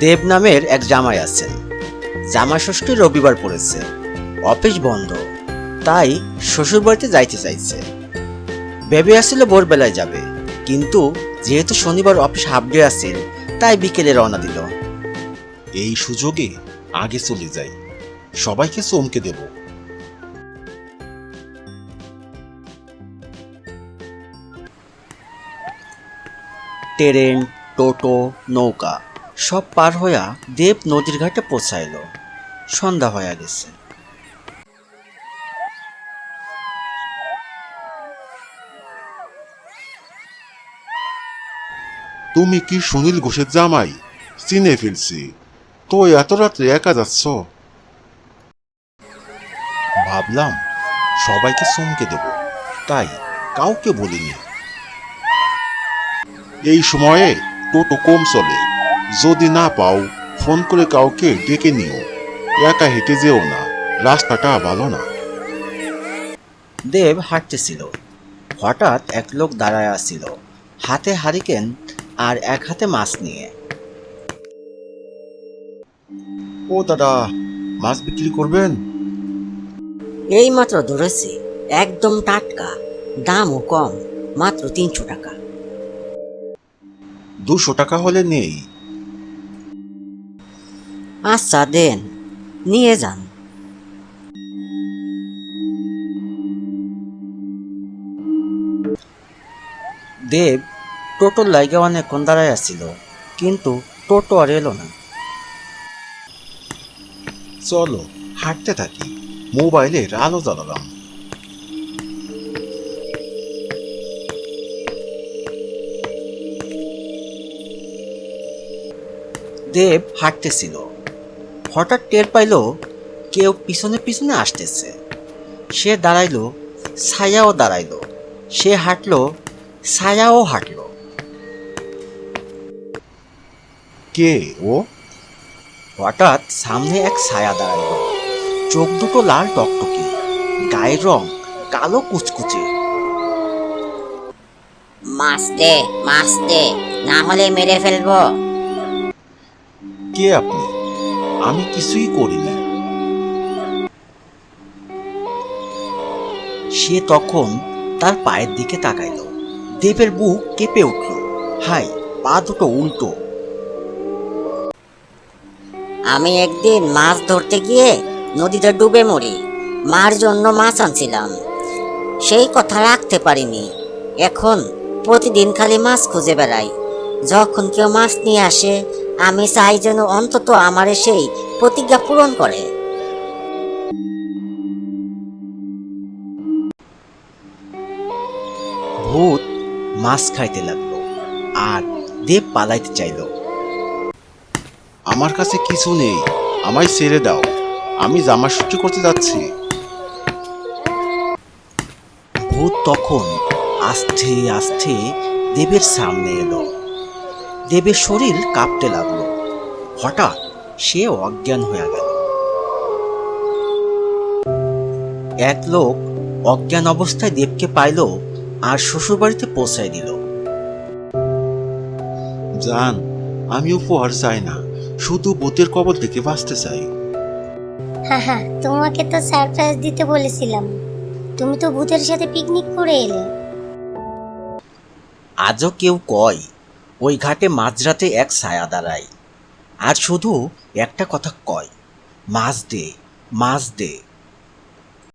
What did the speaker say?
দেব নামের এক জামাই আছেন। জামাই ষষ্ঠী রবিবার পড়েছে, অফিস বন্ধ, তাই শ্বশুরবাড়িতে যাইতে চাইছে। ভেবে আসছিল ভোরবেলায় যাবে, কিন্তু যেহেতু শনিবার অফিস হাফ ডে আছে, তাই বিকেলে রওনা দিল। এই সুযোগে আগে চলে যাই, সবাইকে চমকে দেব। ট্রেন, টোটো, নৌকা সব পার হইয়া দেব নদীর ঘাটে পৌঁছাইল। সন্ধ্যা হইয়া গেছে। তুমি কি সুনীল ঘোষের জামাই? চিনে ফেলছি। তো এত রাত্রে একা যাচ্ছ? ভাবলাম সবাইকে চমকে দেব, তাই কাউকে বলিনি। এই সময়ে টোটো কম চলে, যদি না পাও ফোন করে কাউকে ডেকে নিও। একা হেঁটে যেও না, রাস্তাটা ভালো না। দেব হাঁটতেছিল, হঠাৎ এক লোক দাঁড়ায় আসছিল, হাতে হারিকেন আর এক হাতে মাছ নিয়ে। ও দাদা, মাছ বিক্রি করবেন? এই মাত্র ধরেছি, একদম টাটকা, দামও কম, মাত্র 300 টাকা। 200 টাকা হলে নেই। আচ্ছা দেন, নিয়ে যান। দেব টোটোর লাইগে অনেকক্ষণ দাঁড়ায় আসছিল, কিন্তু টোটো আর এলো না। চলো হাঁটতে থাকি, মোবাইলের আলো জ্বালালাম। দেব হাঁটতেছিল, হঠাৎ টের পাইল কেউ পিছনে পিছনে আসতেছে। সে দাঁড়াইল, ছায়াও দাঁড়াইল। সে হাঁটল, ছায়াও হাঁটল। কে ও? হঠাৎ সামনে এক ছায়া দাঁড়াইল, চোখ দুটো লাল টকটকে, গায়ের রং কালো কুচকুচে। মাছ দে, না হলে মেরে ফেলবো। কে আপনি? আমি কিছুই করিনি। সে তখন তার পায়ের দিকে তাকাইল। দেবের বুক কেঁপে উঠল। হাই, পা দুটো উল্টো। আমি একদিন মাছ ধরতে গিয়ে নদীতে ডুবে মরি, মার জন্য মাছ আনছিলাম, সেই কথা রাখতে পারিনি। এখন প্রতিদিন খালি মাছ খুঁজে বেড়াই। যখন কেউ মাছ নিয়ে আসে, আমি চাই যেন অন্তত আমারে সেই প্রতিজ্ঞা পূরণ করে। ভূত মাছ খাইতে লাগলো, আর দেব পালাইতে চাইল। আমার কাছে কিছু নেই, আমায় ছেড়ে দাও, আমি জামা ষষ্ঠী করতে যাচ্ছি। ভূত তখন আস্তে আস্তে দেবের সামনে এলো। দেবের শরীর কাঁপতে লাগলো। হঠাৎ সে অজ্ঞান হয়ে গেল। এক লোক অজ্ঞান অবস্থায় দেবকে পাইল আর শ্বশুরবাড়িতে পৌঁছায় দিল। জান, আমি উপহার চাই না, শুধু ভূতের কবল থেকে বাঁচতে চাই। হ্যাঁ, তোমাকে তো সারপ্রাইজ দিতে বলেছিলাম, তুমি তো ভূতের সাথে পিকনিক করে এলে। আজও কেউ কয় ওই ঘাটে মাঝরাতে এক ছায়া দাঁড়ায়, আর শুধু একটা কথা কয়, মাছ দে, মাছ দে।